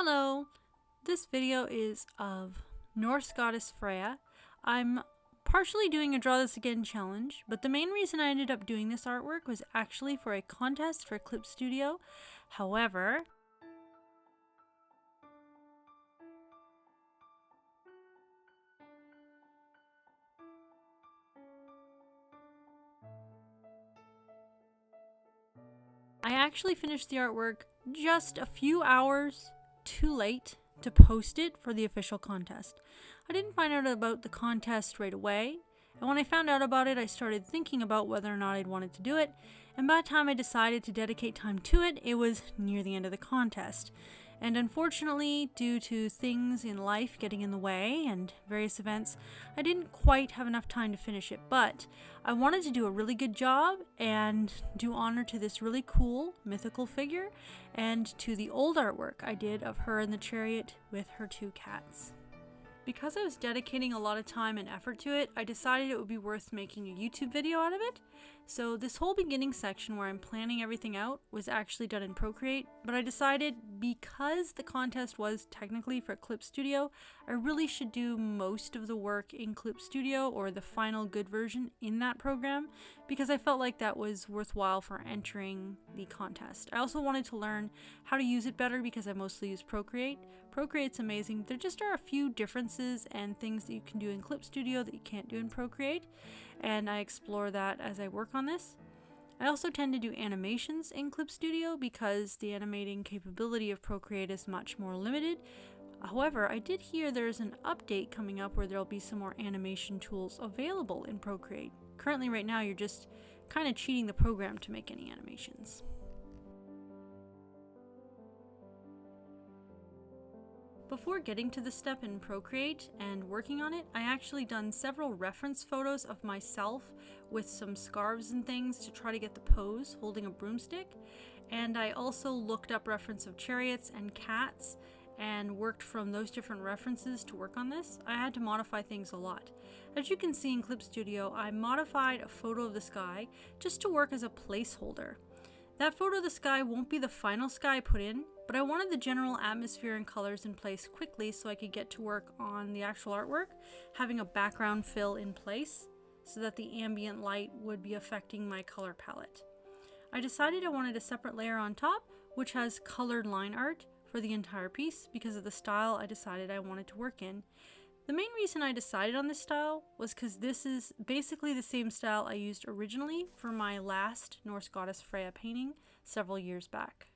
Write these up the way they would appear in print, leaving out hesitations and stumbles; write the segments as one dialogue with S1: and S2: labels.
S1: Hello! This video is of Norse goddess Freya. I'm partially doing a Draw This Again challenge, but the main reason I ended up doing this artwork was actually for a contest for Clip Studio. However, I actually finished the artwork just a few hours too late to post it for the official contest. I didn't find out about the contest right away, and when I found out about it, I started thinking about whether or not I'd wanted to do it, and by the time I decided to dedicate time to it, it was near the end of the contest. And unfortunately, due to things in life getting in the way and various events, I didn't quite have enough time to finish it, but I wanted to do a really good job and do honor to this really cool mythical figure and to the old artwork I did of her in the chariot with her two cats. Because I was dedicating a lot of time and effort to it, I decided it would be worth making a YouTube video out of it. So this whole beginning section where I'm planning everything out was actually done in Procreate, but I decided because the contest was technically for Clip Studio, I really should do most of the work in Clip Studio or the final good version in that program because I felt like that was worthwhile for entering the contest. I also wanted to learn how to use it better because I mostly use Procreate. Procreate's amazing. There just are a few differences and things that you can do in Clip Studio that you can't do in Procreate, and I explore that as I work on this. I also tend to do animations in Clip Studio because the animating capability of Procreate is much more limited. However, I did hear there's an update coming up where there'll be some more animation tools available in Procreate. Currently right now you're just kind of cheating the program to make any animations. Before getting to the step in Procreate and working on it, I actually done several reference photos of myself with some scarves and things to try to get the pose holding a broomstick, and I also looked up reference of chariots and cats and worked from those different references to work on this. I had to modify things a lot. As you can see in Clip Studio, I modified a photo of the sky just to work as a placeholder. That photo of the sky won't be the final sky I put in, but I wanted the general atmosphere and colors in place quickly so I could get to work on the actual artwork, having a background fill in place so that the ambient light would be affecting my color palette. I decided I wanted a separate layer on top, which has colored line art for the entire piece because of the style I decided I wanted to work in. The main reason I decided on this style was because this is basically the same style I used originally for my last Norse goddess Freya painting several years back.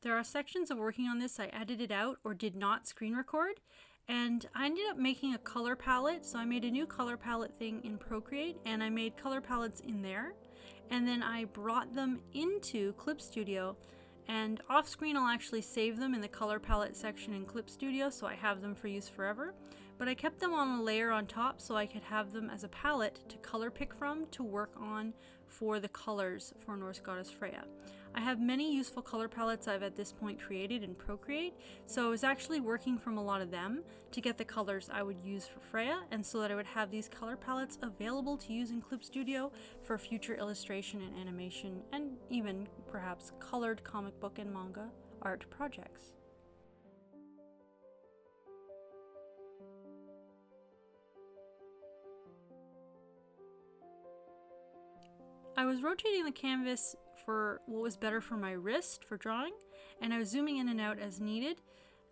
S1: There are sections of working on this I edited out or did not screen record, and I ended up making a color palette, so I made a new color palette thing in Procreate and I made color palettes in there, and then I brought them into Clip Studio. And off screen I'll actually save them in the color palette section in Clip Studio so I have them for use forever, but I kept them on a layer on top so I could have them as a palette to color pick from to work on for the colors for Norse goddess Freya. I have many useful color palettes I've at this point created in Procreate, so I was actually working from a lot of them to get the colors I would use for Freya, and so that I would have these color palettes available to use in Clip Studio for future illustration and animation, and even perhaps colored comic book and manga art projects. I was rotating the canvas for what was better for my wrist for drawing, and I was zooming in and out as needed.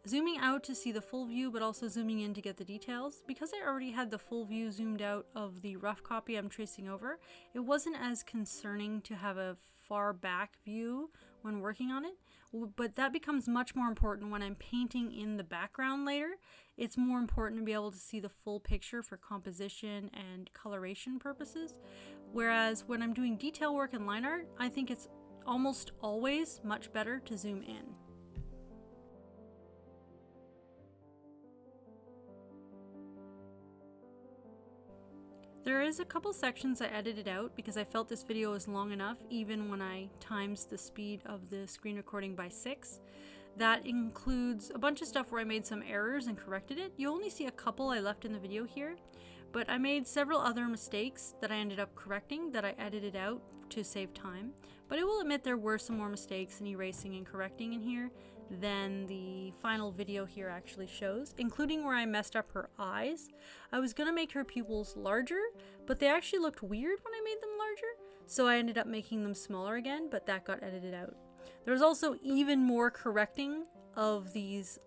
S1: Zooming out to see the full view, but also zooming in to get the details. Because I already had the full view zoomed out of the rough copy I'm tracing over, it wasn't as concerning to have a far back view when working on it, but that becomes much more important when I'm painting in the background later. It's more important to be able to see the full picture for composition and coloration purposes, whereas when I'm doing detail work and line art, I think it's almost always much better to zoom in. There is a couple sections I edited out because I felt this video was long enough even when I times the speed of the screen recording by 6. That includes a bunch of stuff where I made some errors and corrected it. You only see a couple I left in the video here, but I made several other mistakes that I ended up correcting that I edited out to save time. But I will admit there were some more mistakes in erasing and correcting in here than the final video here actually shows, including where I messed up her eyes. I was gonna make her pupils larger, but they actually looked weird when I made them larger, so I ended up making them smaller again, but that got edited out. There was also even more correcting of these,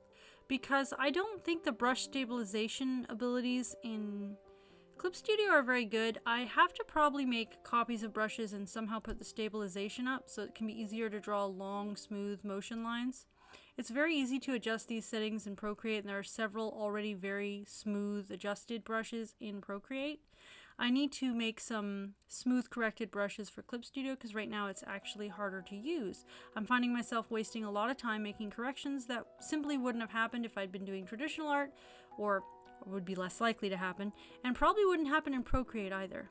S1: because I don't think the brush stabilization abilities in Clip Studio are very good. I have to probably make copies of brushes and somehow put the stabilization up so it can be easier to draw long, smooth motion lines. It's very easy to adjust these settings in Procreate, and there are several already very smooth adjusted brushes in Procreate. I need to make some smooth corrected brushes for Clip Studio because right now it's actually harder to use. I'm finding myself wasting a lot of time making corrections that simply wouldn't have happened if I'd been doing traditional art, or would be less likely to happen, and probably wouldn't happen in Procreate either.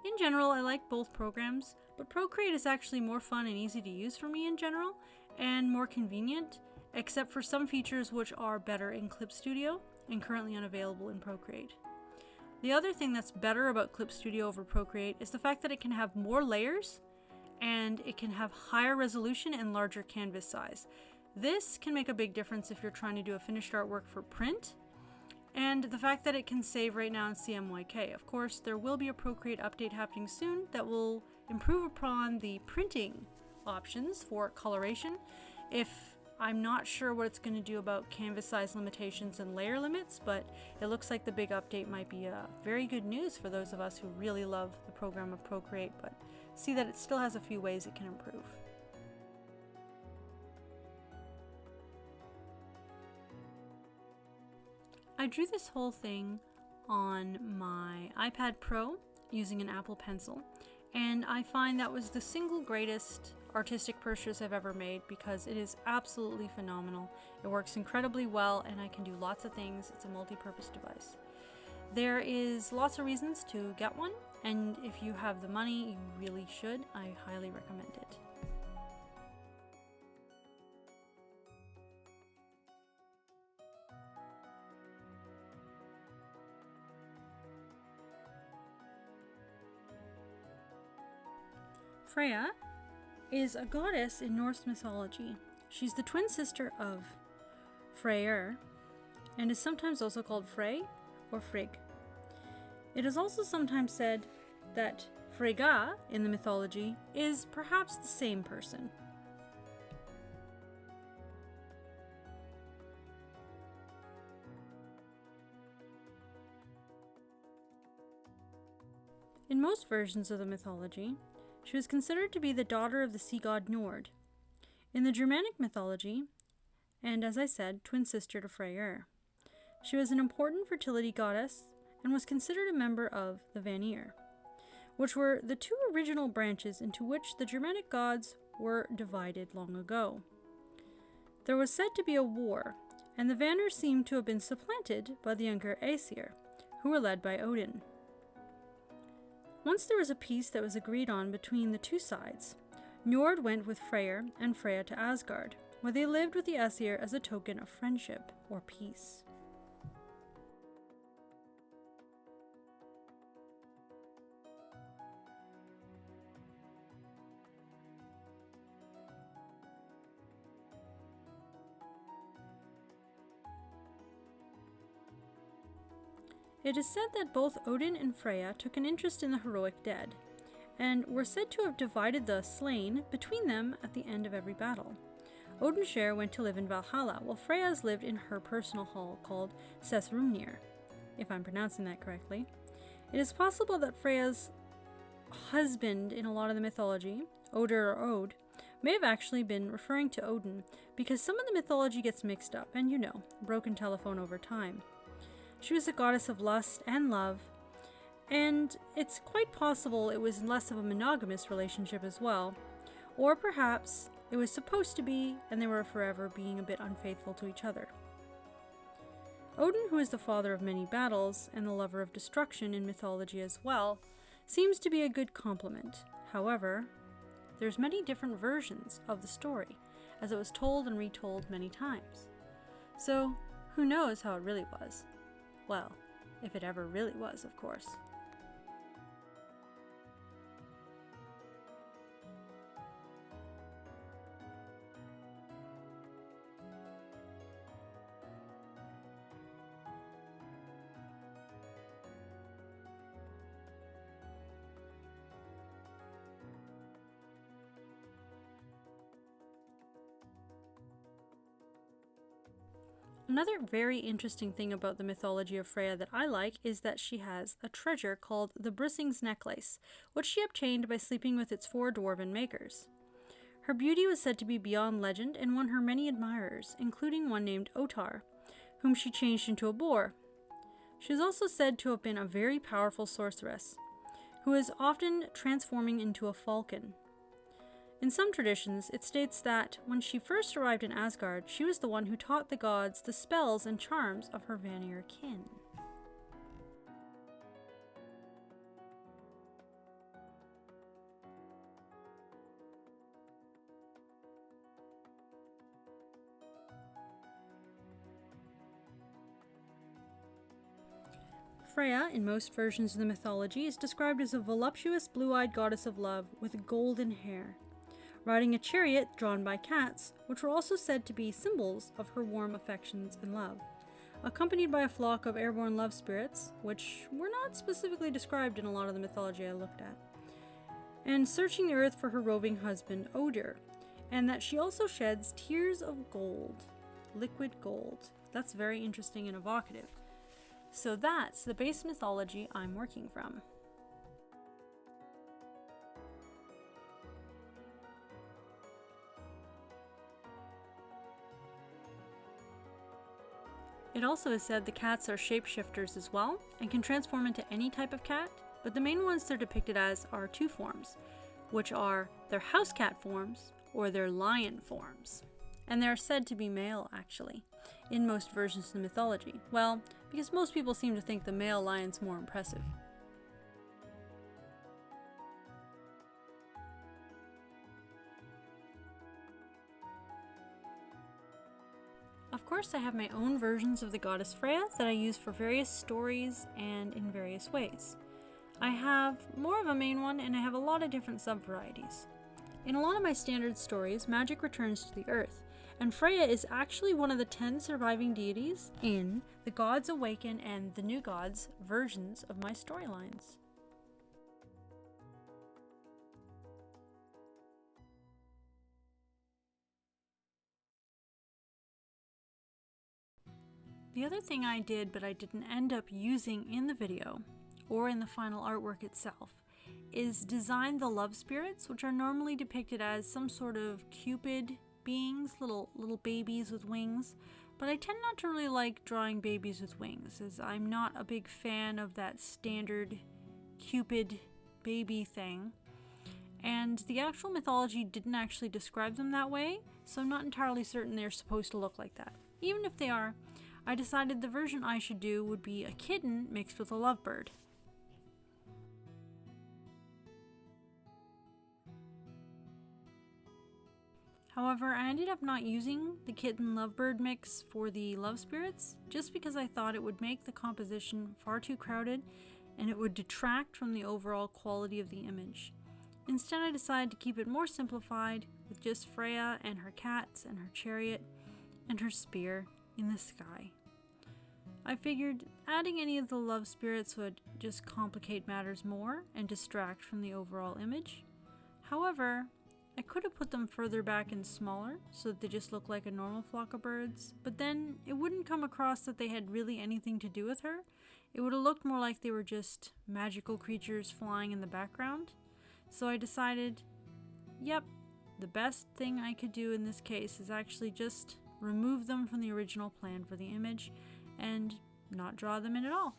S1: In general, I like both programs, but Procreate is actually more fun and easy to use for me in general, and more convenient, except for some features which are better in Clip Studio and currently unavailable in Procreate. The other thing that's better about Clip Studio over Procreate is the fact that it can have more layers and it can have higher resolution and larger canvas size. This can make a big difference if you're trying to do a finished artwork for print, and the fact that it can save right now in CMYK. Of course, there will be a Procreate update happening soon that will improve upon the printing options for coloration. I'm not sure what it's going to do about canvas size limitations and layer limits, but it looks like the big update might be very good news for those of us who really love the program of Procreate, but see that it still has a few ways it can improve. I drew this whole thing on my iPad Pro using an Apple Pencil, and I find that was the single greatest artistic purchase I've ever made because it is absolutely phenomenal. It works incredibly well and I can do lots of things. It's a multi-purpose device. There is lots of reasons to get one, and if you have the money, you really should. I highly recommend it. Freya is a goddess in Norse mythology. She's the twin sister of Freyr, and is sometimes also called Frey or Frigg. It is also sometimes said that Frigga in the mythology is perhaps the same person. In most versions of the mythology, she was considered to be the daughter of the sea god Njord. In the Germanic mythology, and as I said, twin sister to Freyr, she was an important fertility goddess and was considered a member of the Vanir, which were the two original branches into which the Germanic gods were divided long ago. There was said to be a war, and the Vanir seemed to have been supplanted by the younger Aesir, who were led by Odin. Once there was a peace that was agreed on between the two sides, Njord went with Freyr and Freya to Asgard, where they lived with the Aesir as a token of friendship or peace. It is said that both Odin and Freya took an interest in the heroic dead, and were said to have divided the slain between them at the end of every battle. Odin's share went to live in Valhalla, while Freya's lived in her personal hall called Sessrumnir, if I'm pronouncing that correctly. It is possible that Freya's husband in a lot of the mythology, Oder or Ode, may have actually been referring to Odin, because some of the mythology gets mixed up, and broken telephone over time. She was a goddess of lust and love, and it's quite possible it was less of a monogamous relationship as well, or perhaps it was supposed to be and they were forever being a bit unfaithful to each other. Odin, who is the father of many battles and the lover of destruction in mythology as well, seems to be a good complement. However, there's many different versions of the story, as it was told and retold many times. So, who knows how it really was? Well, if it ever really was, of course. Another very interesting thing about the mythology of Freya that I like is that she has a treasure called the Brissing's Necklace, which she obtained by sleeping with its 4 dwarven makers. Her beauty was said to be beyond legend and won her many admirers, including one named Otar, whom she changed into a boar. She is also said to have been a very powerful sorceress, who is often transforming into a falcon. In some traditions, it states that when she first arrived in Asgard, she was the one who taught the gods the spells and charms of her Vanir kin. Freya, in most versions of the mythology, is described as a voluptuous blue-eyed goddess of love with golden hair, riding a chariot drawn by cats, which were also said to be symbols of her warm affections and love, accompanied by a flock of airborne love spirits, which were not specifically described in a lot of the mythology I looked at, and searching the earth for her roving husband, Odir, and that she also sheds tears of gold, liquid gold. That's very interesting and evocative. So that's the base mythology I'm working from. It also is said the cats are shapeshifters as well, and can transform into any type of cat, but the main ones they're depicted as are 2 forms, which are their house cat forms or their lion forms. And they're said to be male, actually, in most versions of the mythology. Well, because most people seem to think the male lion's more impressive. Of course, I have my own versions of the goddess Freya that I use for various stories and in various ways. I have more of a main one, and I have a lot of different sub-varieties. In a lot of my standard stories, magic returns to the earth, and Freya is actually one of the 10 surviving deities in the Gods Awaken and the New Gods versions of my storylines. The other thing I did but I didn't end up using in the video, or in the final artwork itself, is design the love spirits, which are normally depicted as some sort of Cupid beings, little babies with wings, but I tend not to really like drawing babies with wings, as I'm not a big fan of that standard Cupid baby thing, and the actual mythology didn't actually describe them that way, so I'm not entirely certain they're supposed to look like that. Even if they are, I decided the version I should do would be a kitten mixed with a lovebird. However, I ended up not using the kitten lovebird mix for the love spirits, just because I thought it would make the composition far too crowded and it would detract from the overall quality of the image. Instead, I decided to keep it more simplified with just Freya and her cats and her chariot and her spear in the sky. I figured adding any of the love spirits would just complicate matters more and distract from the overall image. However, I could have put them further back and smaller so that they just look like a normal flock of birds, but then it wouldn't come across that they had really anything to do with her. It would have looked more like they were just magical creatures flying in the background. So I decided, yep, the best thing I could do in this case is actually just remove them from the original plan for the image and not draw them in at all.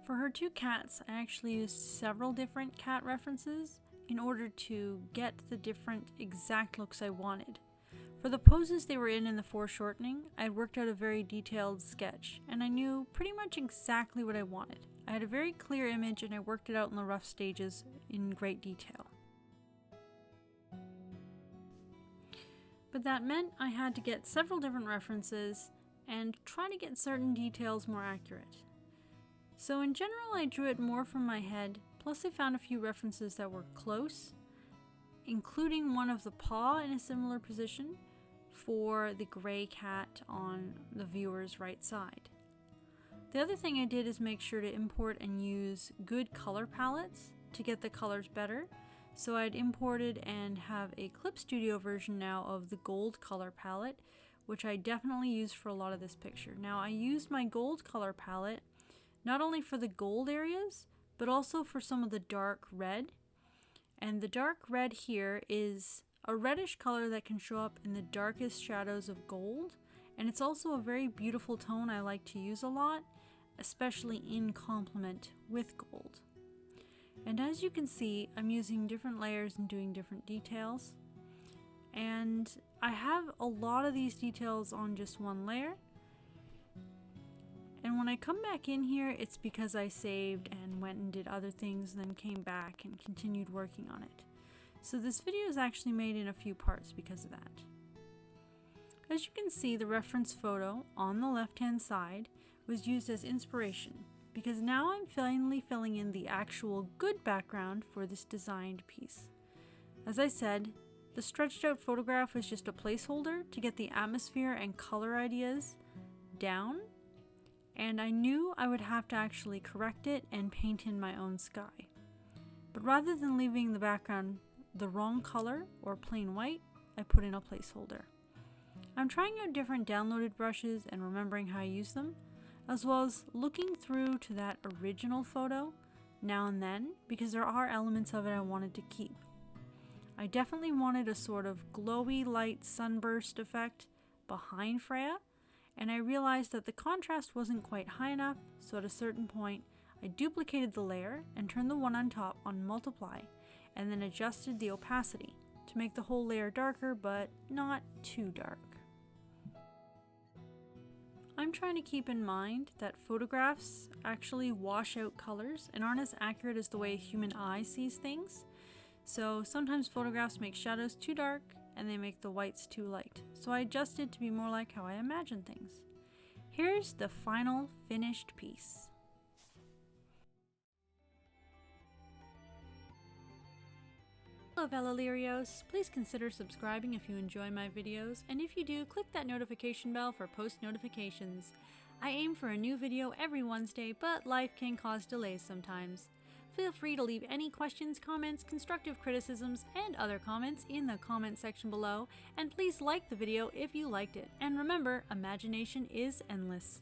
S1: For her 2 cats, I actually used several different cat references in order to get the different exact looks I wanted. For the poses they were in the foreshortening, I had worked out a very detailed sketch, and I knew pretty much exactly what I wanted. I had a very clear image and I worked it out in the rough stages in great detail. But that meant I had to get several different references and try to get certain details more accurate. So in general, I drew it more from my head, plus I found a few references that were close, including one of the paw in a similar position for the gray cat on the viewer's right side. The other thing I did is make sure to import and use good color palettes to get the colors better. So I'd imported and have a Clip Studio version now of the gold color palette, which I definitely used for a lot of this picture. Now I used my gold color palette not only for the gold areas, but also for some of the dark red. And the dark red here is a reddish color that can show up in the darkest shadows of gold. And it's also a very beautiful tone I like to use a lot, especially in complement with gold. And as you can see, I'm using different layers and doing different details. And I have a lot of these details on just one layer. And when I come back in here, it's because I saved and went and did other things, and then came back and continued working on it. So this video is actually made in a few parts because of that. As you can see, the reference photo on the left-hand side was used as inspiration, because now I'm finally filling in the actual good background for this designed piece. As I said, the stretched out photograph was just a placeholder to get the atmosphere and color ideas down, and I knew I would have to actually correct it and paint in my own sky. But rather than leaving the background the wrong color or plain white, I put in a placeholder. I'm trying out different downloaded brushes and remembering how I use them, as well as looking through to that original photo now and then, because there are elements of it I wanted to keep. I definitely wanted a sort of glowy light sunburst effect behind Freya, and I realized that the contrast wasn't quite high enough, so at a certain point I duplicated the layer and turned the one on top on multiply, and then adjusted the opacity to make the whole layer darker, but not too dark. I'm trying to keep in mind that photographs actually wash out colors and aren't as accurate as the way a human eye sees things. So sometimes photographs make shadows too dark and they make the whites too light. So I adjusted to be more like how I imagine things. Here's the final finished piece. Hello Valilirios, please consider subscribing if you enjoy my videos, and if you do, click that notification bell for post notifications. I aim for a new video every Wednesday, but life can cause delays sometimes. Feel free to leave any questions, comments, constructive criticisms, and other comments in the comment section below, and please like the video if you liked it. And remember, imagination is endless.